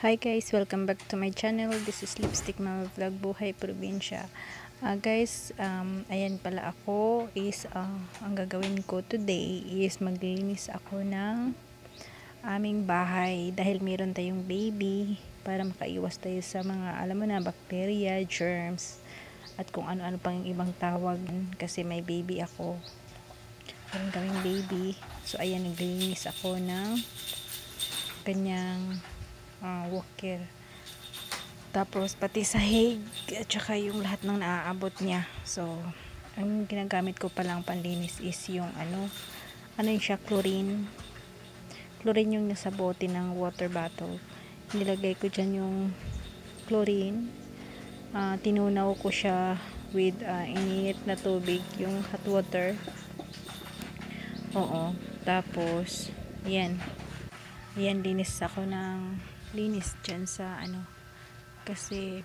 Hi guys, welcome back to my channel. This is Lipstick Mama Vlog, Buhay Probinsya. Guys, ayan pala ako is ang gagawin ko today is maglinis ako ng aming bahay dahil meron tayong baby para makaiwas tayo sa mga alam mo na bacteria, germs at kung ano-ano pang ibang tawag kasi may baby ako. Meron kaming baby. So ayan, naglinis ako ng kanyang walker. Tapos pati sahig at saka yung lahat ng naaabot niya. So ang ginagamit ko palang panlinis is yung ano yung siya, chlorine yung nasa bote ng water bottle. Nilagay ko dyan yung chlorine, tinunaw ko siya with init na tubig, yung hot water. Tapos yan linis ako ng linis dyan sa kasi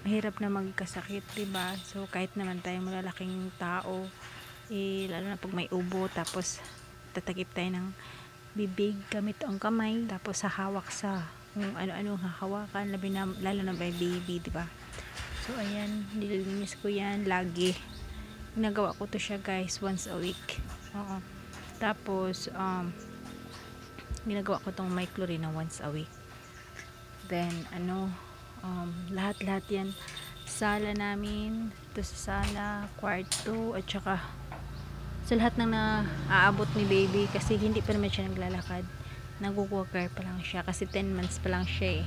mahirap na magkasakit, diba? So kahit naman tayo malalaking tao, lalo na pag may ubo, tapos tatakip tayo ng bibig gamit ang kamay, tapos hahawak sa kung ano-ano hahawakan, lalo na may baby, diba? So ayan, nililinis ko yan lagi. Ginagawa ko to siya guys once a week. Tapos ginagawa ko tong may chlorine na once a week. Then lahat yan, sala namin, ito sa sala, kwarto, at saka sa lahat ng naaabot ni baby, kasi hindi pa naman siya naglalakad, nag-walker pa lang siya kasi 10 months pa lang siya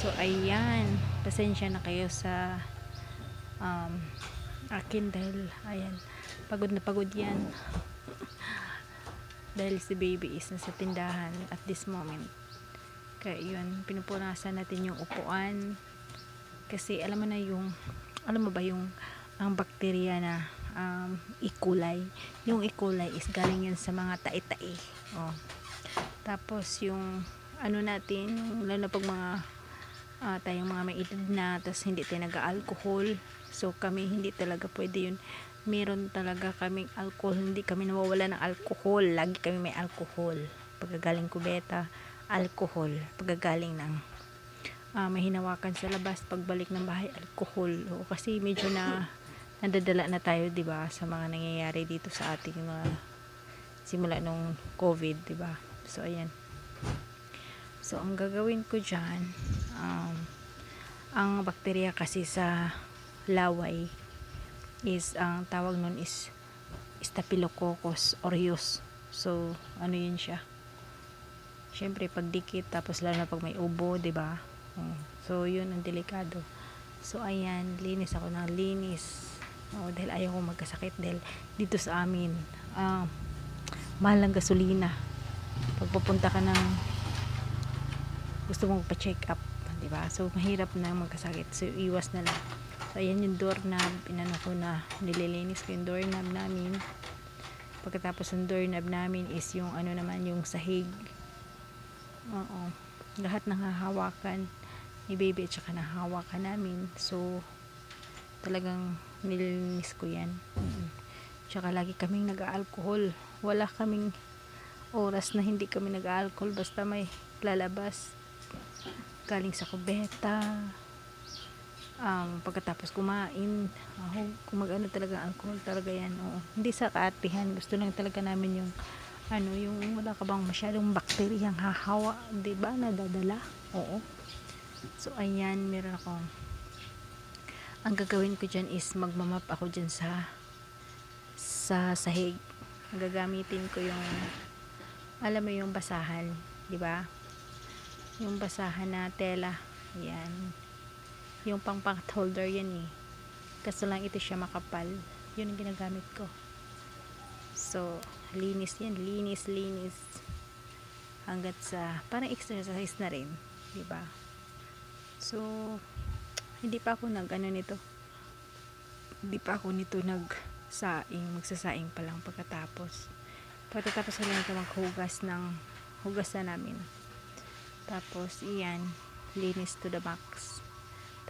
So ayan, pasensya na kayo sa akin dahil ayan, pagod na pagod yan dahil si baby is nasa tindahan at this moment. Kaya yun, pinupunasan natin yung upuan kasi alam mo ba yung ang bakterya na E. coli, yung E. coli is galing yan sa mga tae-tae. Tapos yung natin, lalo na pag mga tayong mga may edad na, tapos hindi tayo nag-alcohol, so kami hindi talaga pwede yun. Meron talaga kaming alcohol, hindi kami nawawala ng alcohol, lagi kami may alcohol pagkagaling kubeta, alcohol pagkagaling ng may hinawakan sa labas, pagbalik ng bahay alcohol. Kasi medyo nadadala na tayo, diba, sa mga nangyayari dito sa ating simula nung COVID, diba? So ayan, so ang gagawin ko dyan, ang bakterya kasi sa laway is ang tawag nun is Staphylococcus aureus. So yun siya, syempre pagdikit, tapos lalo na pag may ubo, diba? So yun ang delikado. So ayan, linis ako ng linis dahil ayaw ko magkasakit, dahil dito sa amin mahal ng gasolina pag pupunta ka ng gusto mong pa-check up, diba? So mahirap na magkasakit, so iwas na lang. So ayan yung doorknob, ko na, nililinis ko yung doorknob namin. Pagkatapos ng doorknob namin is yung naman yung sahig. Lahat ng hahawakan ni baby at saka nahahawakan namin, so talagang nililinis ko yan. Tsaka lagi kaming nag-alcohol, wala kaming oras na hindi kami nag-alcohol, basta may lalabas galing sa kubeta, pagkatapos kumain, kung talaga alcohol talaga yan. Hindi sa kaatihan, gusto lang talaga namin yung yung wala ka bang masyadong bakteryang hahawa, diba, nadadala. So ayan, meron akong, ang gagawin ko dyan is magmamap ako dyan sa sahig. Gagamitin ko yung alam mo yung basahan, diba, yung basahan na tela, yan, yung pang pot holder yan kaso lang ito siya makapal, yun ang ginagamit ko. So linis yan, linis hanggat sa parang exercise na rin, diba? So hindi pa ako magsasaing pa lang. Pagkatapos wala ito maghugas ng hugasan namin. Tapos iyan, linis to the max.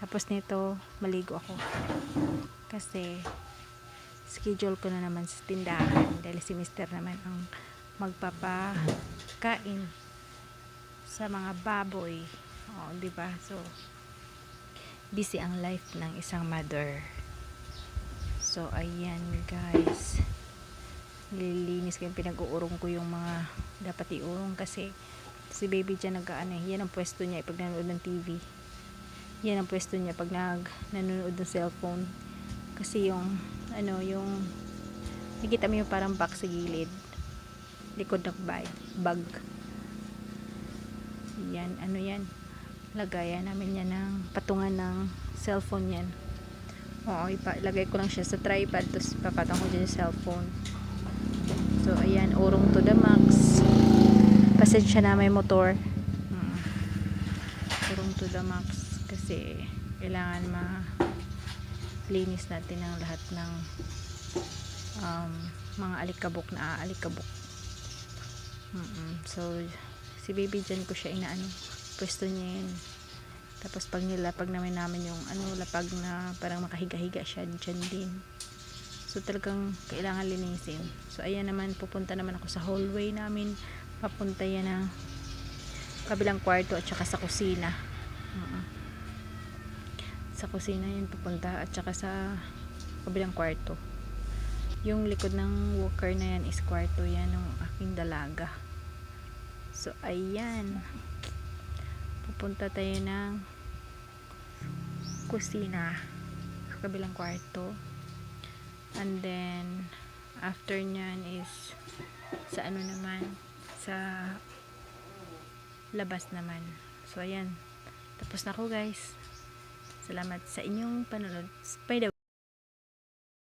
Tapos nito, maligo ako kasi schedule ko na naman sa tindahan dahil si Mr. naman ang magpapakain sa mga baboy. Oh, 'di ba? So busy ang life ng isang mother. So ayan guys, nililinis ko yung pinag-uurong ko yung mga dapat iurong kasi si baby dyan nag-ano eh, yan ang pwesto niya pag nanonood ng TV, yan ang pwesto niya pag nanonood ng cellphone kasi yung ano, yung nakita mo yung parang box sa gilid, likod ng bag, yan, ano yan, lagayan namin yan ng patungan ng cellphone yan. Oo, ilagay ko lang siya sa tripod tapos papatong ko dyan yung cellphone. So ayan, urong to the max. Pasensya na may motor. Urong to the max kasi kailangan linis natin ang lahat ng mga alikabok na aalikabok. So si baby dyan ko siya inaano, pwesto niya yun. Tapos pag nilapag namin yung ano, lapag na parang makahiga-higa siya dyan din. So talagang kailangan linisin. So ayan naman, pupunta naman ako sa hallway namin. Papunta yan ng kabilang kwarto at saka sa kusina. Sa kusina yan pupunta at saka sa kabilang kwarto. Yung likod ng walker na yan is kwarto yan ng aking dalaga. So ayan, pupunta tayo ng kusina sa kabilang kwarto. And then after nyan is sa ano naman, sa labas naman. So ayan, tapos na ako guys. Salamat sa inyong panonood. By the way,